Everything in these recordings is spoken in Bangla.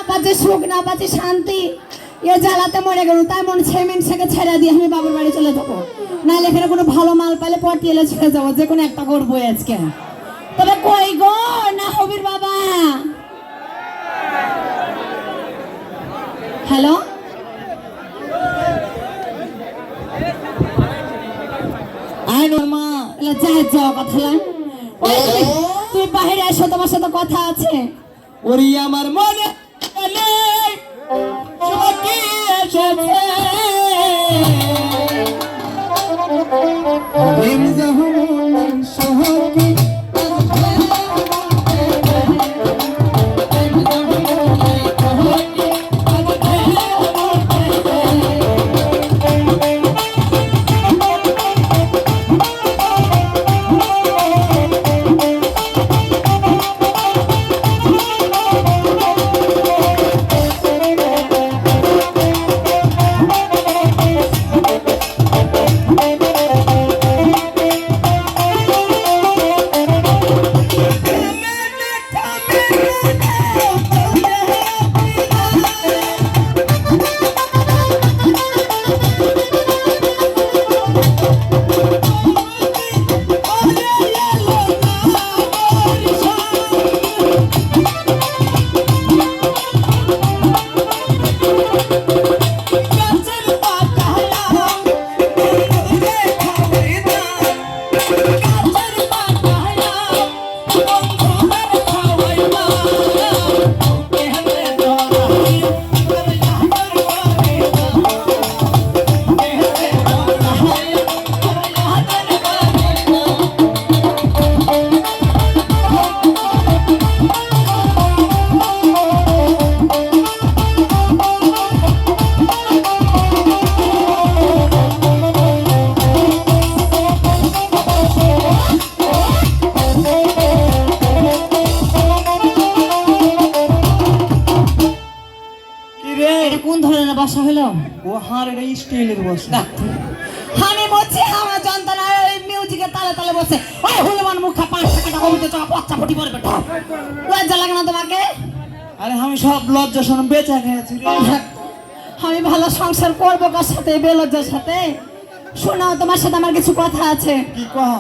পাচ্ছে সুখ, না পাচ্ছে শান্তি, এ জ্বালাতে মরে গেল। তাই মনে ছেলে মেনসাকে ছেড়ে দিয়ে আমি বাবার বাড়ি চলে যাবো, নাহলে এখানে কোনো ভালো মাল পাইলে পটি এলে ছেড়ে যাবো, যে কোনো একটা করবো আজকে। তবে কই গো না হবির বাবা? হ্যালো, আয় নর্মা, এলা যাই যাও কথা। তুই বাইরে এসো, তোমার সাথে কথা আছে। ওরে আমার মনে সখী এসেছে, প্রেম যখন সখী বাসা হলো ও হারের স্টাইলের বসে। আমি বলছি আমার যন্ত্রণা মিউজিকের তালে তালে বসে ওই হুলমান মুখা 5 টাকা কমিতে চা পচ্চা ফুটি পড়বে তো লজ্জা লাগে না তোমাকে? আরে আমি সব লজ্জা শোনা বেঁচে খেয়েছি রে। আমি ভালো সংসার করবো কার সাথে? বেলজ্জার সাথে? শোনো, তোমার সাথে আমার কিছু কথা আছে। কি কহ?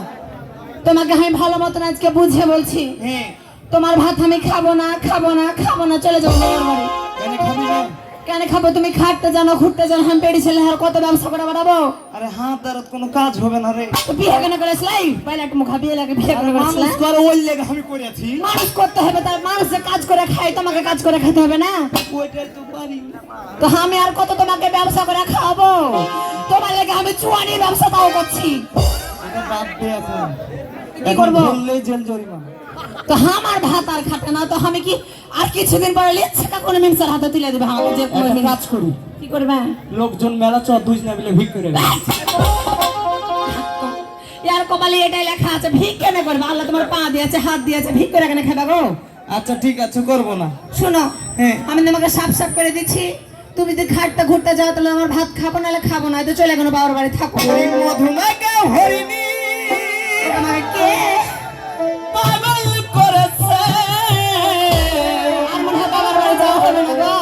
তোমাকে আমি ভালো মতন আজকে বুঝে বলছি। হ্যাঁ, তোমার ভাত আমি খাবো না, খাবো না, খাবো না, চলে যাবো বাবার বাড়ি। কেন খাবি না? কেন খাবো? তুমি খাটতে জানো, ঘুরতে জানো, আমি পেড়ি ছেলে আর কত ব্যবসা করে বাড়াবো? আরে হাত দ্বারা কোনো কাজ হবে না রে। তো বিয়ে কেন করেছিলাই? পাইলে একটা মুখা বিয়ে লাগে, বিয়ে কেন করেছিলাই? মানুষ করে ওই লেগে আমি করেছি। মানুষ করতে হবে, তার মানুষ যে কাজ করে খায়, তোমাকে কাজ করে খেতে হবে না? ওইটাই তো পারি না। তো আমি আর কত তোমাকে ব্যবসা করে খাওয়াবো? তোমার লেগে আমি চুয়ানি ব্যবসা তাও করছি। এটা বাদ দে এখন। কি করবো? বললেই জেল জরিমানা। তো আমার ভাত আর খাটে না, তো আমি কি আর কিছুদিন পরে লিচ্ছে কোনো মিমসার হাতে তুলে দেবে আমাকে? যে একটা কাজ করি, কি করবে? লোকজন মেলা চ দুই না মিলে ভিক করে দেবে। ইয়ার কপালে এটাই লেখা আছে, ভিক কেন করবে? আল্লাহ তোমার পা দিয়েছে, হাত দিয়েছে, ভিক করে কেন খাবে গো? আচ্ছা ঠিক আছে, করবো না। শোনো, হ্যাঁ, আমি তোমাকে সাফ সাফ করে দিচ্ছি, তুমি যদি ঘাটটা ঘুরতে যাও তাহলে আমার ভাত খাবো, নাহলে খাবো না, তো চলে গেলো বাবার বাড়ি থাকো। ওই মধুমাকে হরিণী আমাকে কে পাগল করেছে। আর মনে হয় বাবার বাড়ি যাওয়া হবে না গো।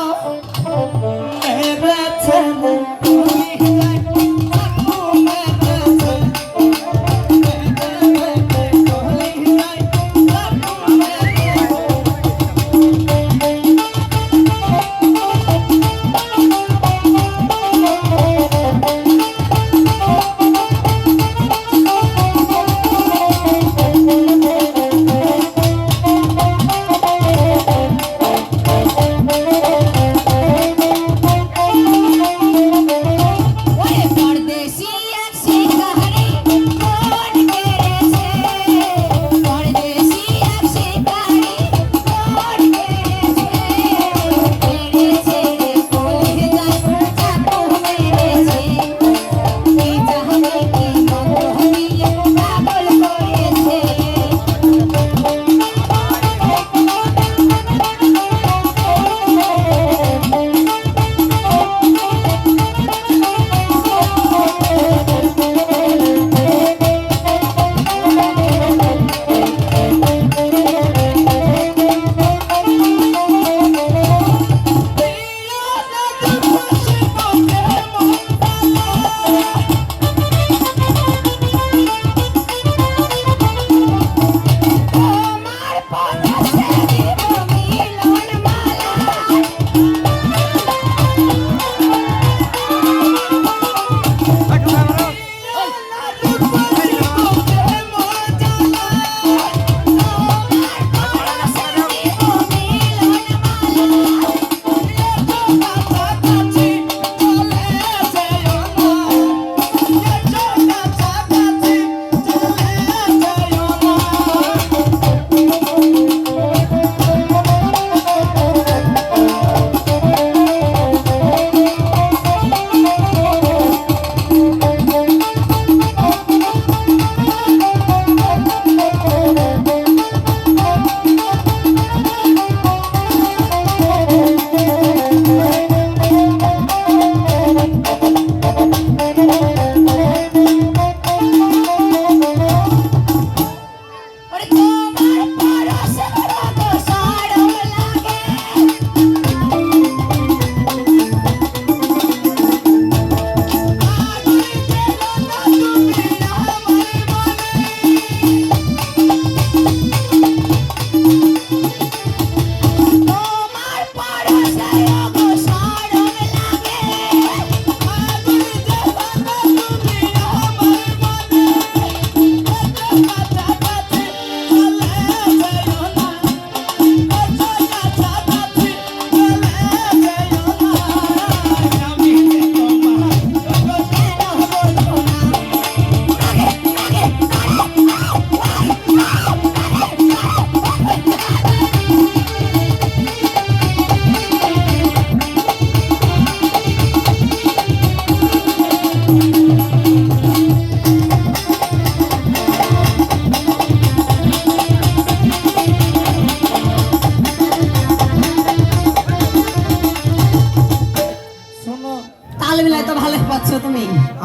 মেরেছে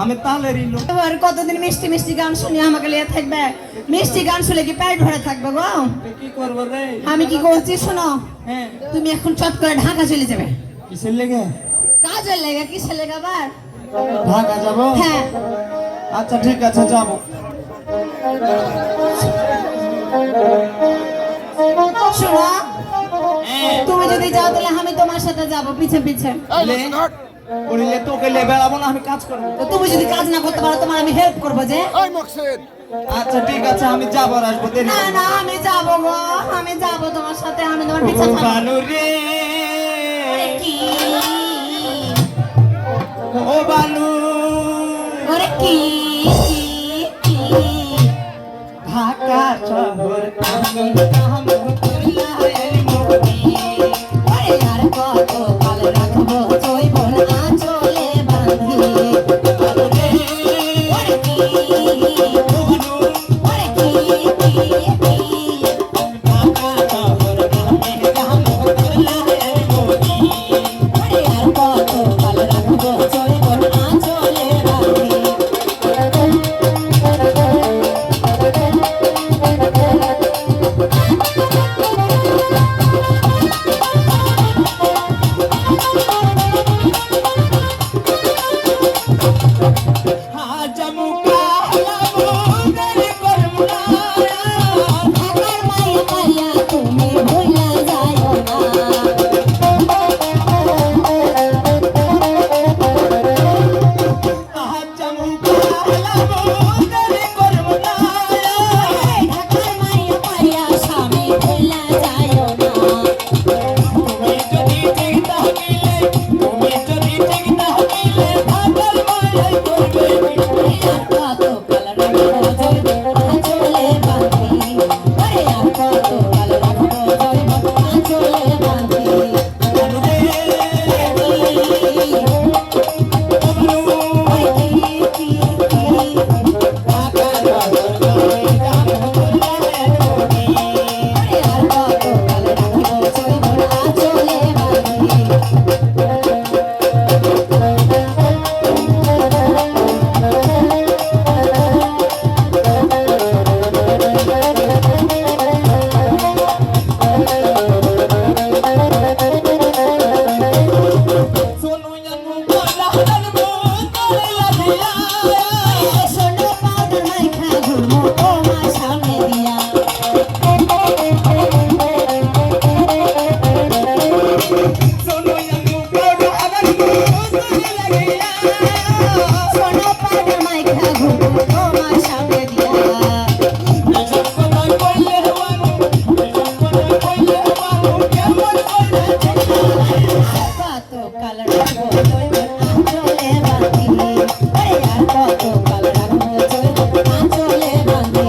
আমি তালেরই লোক। এবার কতদিন মিষ্টি মিষ্টি গান শুনি আমাকে লিয়ে থাকবে? মিষ্টি গান শুনে কি পেট ভরে থাকবে গো? কি করবো রে? আমি কি করছি শোনো, হ্যাঁ, তুমি এখন চট করে ঢাকা চলে যাবে। কিসের লেগে? কাজের লেগে। কিসের লেগে আবার? ঢাকা যাবো? হ্যাঁ। আচ্ছা ঠিক আছে, যাবো। শোনো, তুমি যদি যাও তাহলে আমি তোমার সাথে যাব পিছে পিছে। পড়িলে তোকে লে বেড়াবো না, আমি কাজ করবো। তো তুমি যদি কাজ না করতে পারো তোমার আমি হেল্প করবো যে। আচ্ছা ঠিক আছে, আমি যাবো আর আসবো। দেরি না না, আমি যাব গো, আমি যাব তোমার সাথে, আমি তোমার পিছে থাকবো। বানু রে, ওরে কি ও বানু, ওরে কি কি ঢাকা শহর আমি কাম করলাই মোদি। ওরে আর কত কাল রাখবো জৈবন আঁচলে বাঁধি। বানু রে, ওরে কি ও বানু, ওরে কি ঢাকা শহর আমি কাম করলাই মোদি। ওরে আর কত কাল রাখবো জৈবন আঁচলে বাঁধি। ঢাকার মায়া মায়া তুমি ভুলা যাও না। ঢাকার মায়া মায়া স্বামী ভুলা যাও না। আর কত কাল রাখবো জৈবন আঁচলে বাঁধি। ওরে আর কত কাল রাখবো জৈবন আঁচলে বাঁধি। সোনো পাউডার মাইখা ঘুরমো তোমার সামনে দিয়া। সোনো পাউডার মাইখা ঘুরমো তোমার সামনে দিয়া। কত কাল রাখবো জৈবন আঁচলে বাঁধি। ওরে আর কত কাল রাখবো জৈবন আঁচলে বাঁধি।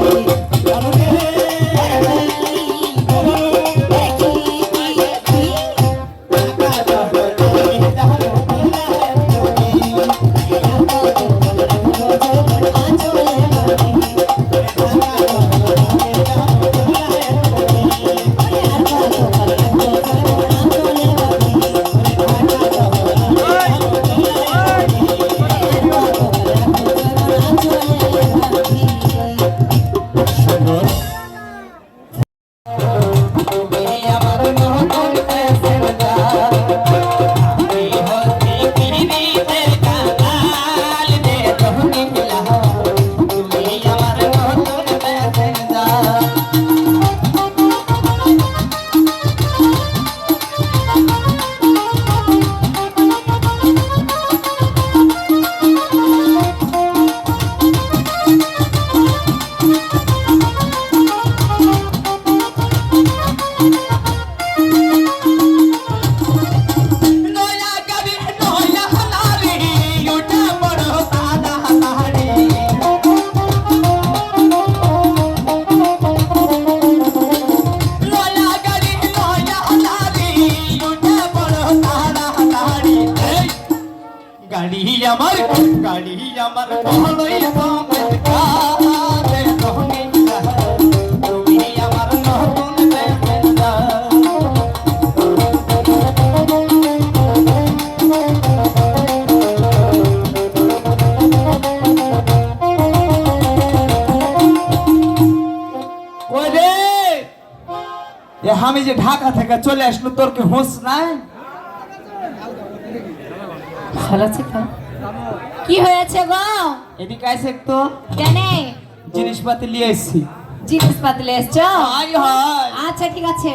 গাড়ি আমার ভালোই তুমি আমার নতুন প্রেমের এ আমি যে ঢাকা থেকে চলে আসলো তোর কি হোস নাই? কি হয়েছে গো? এদিকে আইসে তো কেন জিনিসপাতি নিয়ে এসেছি। জিনিসপাতি এসছো? হাই হাই আচ্ছা ঠিক আছে।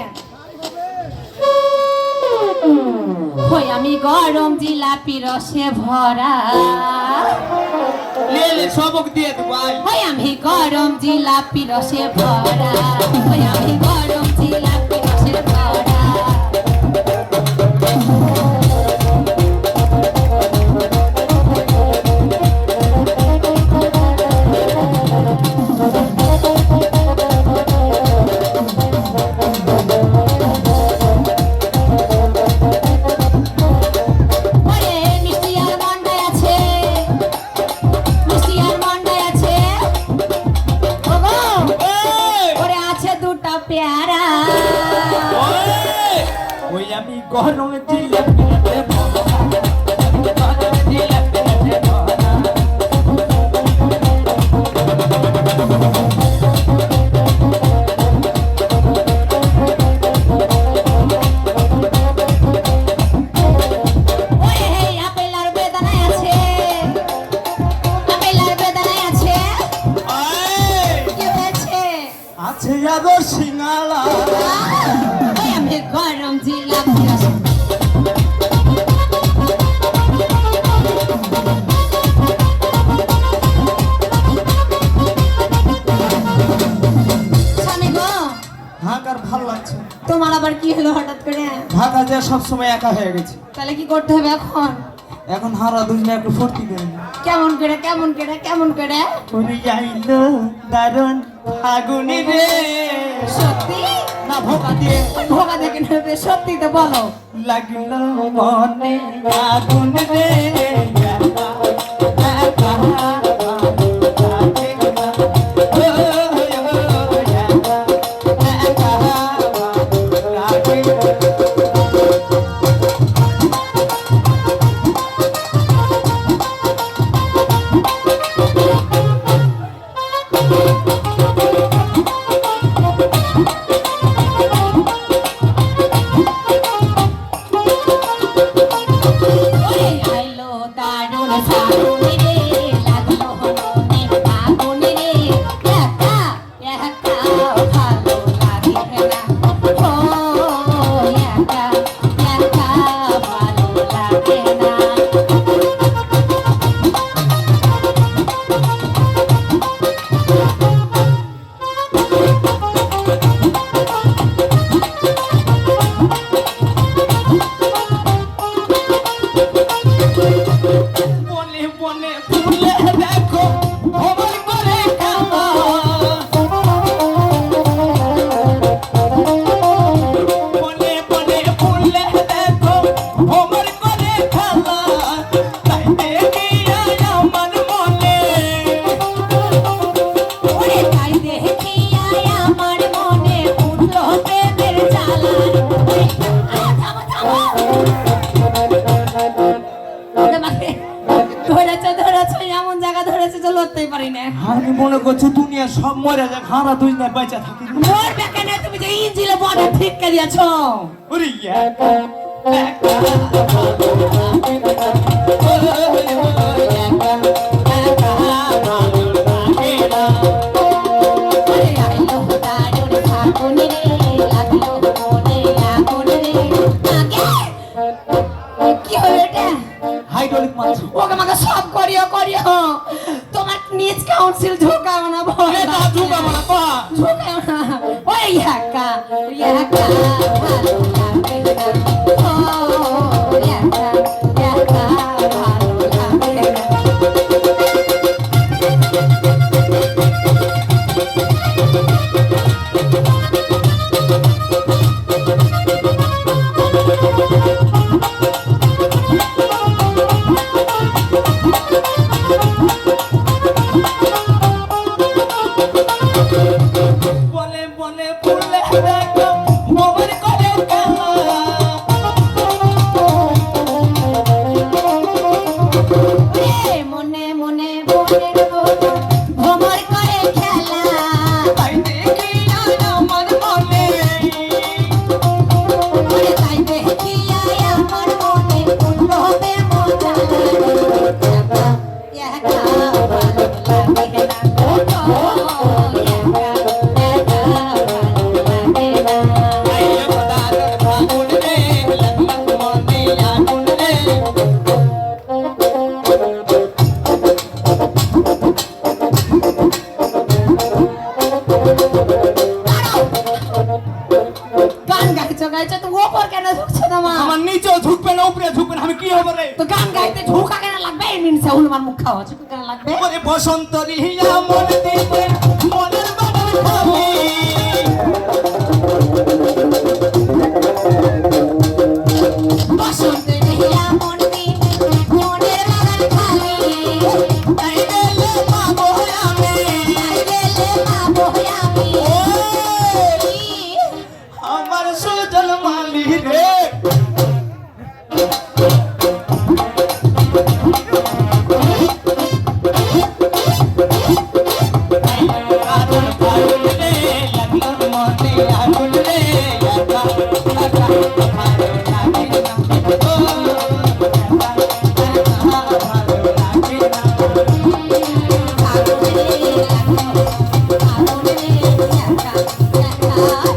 হই আমি গরম জিলাপি রসে ভরা, লে লে সবক দিয়ে দেবো আই। হই আমি গরম জিলাপি রসে ভরা, হই আমি গরম জিলাপি রসে ভরা। ওরে মিষ্টি আর মন্ডায় আছে, মিষ্টি আর মন্ডায় আছে। ওগো ওরে আছে দুটা পেয়ারা, ওই আমি গরম জিলাপি রাতে ভরা, গরম জিলাপি রাতে ভরা। ওরে হেই আপেল আর বেদানায় আছে, আপেল আর বেদানায় আছে। আয় কি হয়েছে? আছে আদর সিঙ্গালা। ওই আমি গরম জিলাপি রসে। স্বামী গো, ঢাকার ভালো লাগছে। তোমার আবার কি হলো হঠাৎ করে? ঢাকা যে সবসময় একা হয়ে গেছে, তাহলে কি করতে হবে এখন? এখন হারা দুজনে একটু ফুর্তি করে নি। কেমন করে কেমন করে কেমন করে? ওরে আইলো দারুণ ফাগুনি রে। সত্যি না ভোকা দিয়ে ভোগা দেখে নেবে, সত্যি তো বলো। লাগলো মনে আগুন রে। একা, একা, লাগে না। ও, একা, একা, লাগে না। ওরে আইলো দারুণ ফাগুনি রে, লাগলো মনে আগুন রে। একা একা ভালো লাগে না, ও একা একা ভালো লাগে না। বনে বনে ফুলে দেখো ভ্রমণ করে খাওয়া। বনে বনে ফুলে দেখো ভ্রমণ করে খাওয়া। তাই দেখিয়া আমার মনে ওরে তাই দেখিয়া আমার মনে উঠলো প্রেমের জ্বালা। ওরে থামো থামো। ওরে মাকে ধরেছ এমন জায়গা ধরেছে যে লড়তেই পারি না। আমি মনে করছি দুনিয়া সব মরে যাক, হারা দুজনে বেঁচে থাকি। মরবে কেন? তুমি যে ইঞ্জিলে বনে ঠিককে দিয়েছো। ওরে একা, একা, ভালো লাগে না। ও, একা, একা, ভালো লাগে না। ওরে আইলো দারুণ ফাগুনি রে, লাগলো মনে আগুন রে। আগে কি হলো এটা? হাইড্রোলিক মাছ। ওকে আমাকে সব করিও করিও, তোমার নিজ কাউন্সিল ঢোকাও না ভয় এ তা ঢুকাবো না, পা। ঢোকাও না। ওই একা একা ভালো লাগে না, ও একা একা ভালো লাগে না। বনে বনে ফুলে দেখো ভ্রমণ করে খাওয়া। ওরে মনে মনে বনের ভ্রমর করে খেলা। তাই দেখিয়া আমার মনে গাইছে তো ওপর কেন ঝুঁকছে তোমার আমার নিচেও ঝুঁকবে না উপরে ঝুঁকবে না আমি কি হবে রে তো গান গাইতে ঝুঁকা কেন লাগবে এই মিনিট সাউল আমার মুখ খাওয়া ঝুঁকা কেন লাগবে ওরে বসন্ত রিহিয়া মন দিবে মনের বাগান খাবি বসন্ত দেহিয়া মন দিবে মনের বাগান খালি তাই গেলে পাবো আমি তাই গেলে পাবো আমি আমার সুজল মালি রে আগুন ফাগুন রে লাগলো মনে আগুন রে একা একা ভালো লাগে না ও একা ভালো লাগে না আগুনে লাগলো আগুনে একা একা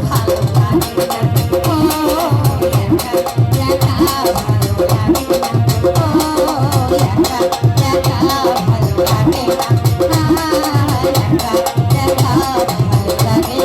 ভালো লাগে না ও একা একা ভালো লাগে না ও একা একা ভালো লাগে না একা একা ভালো লাগে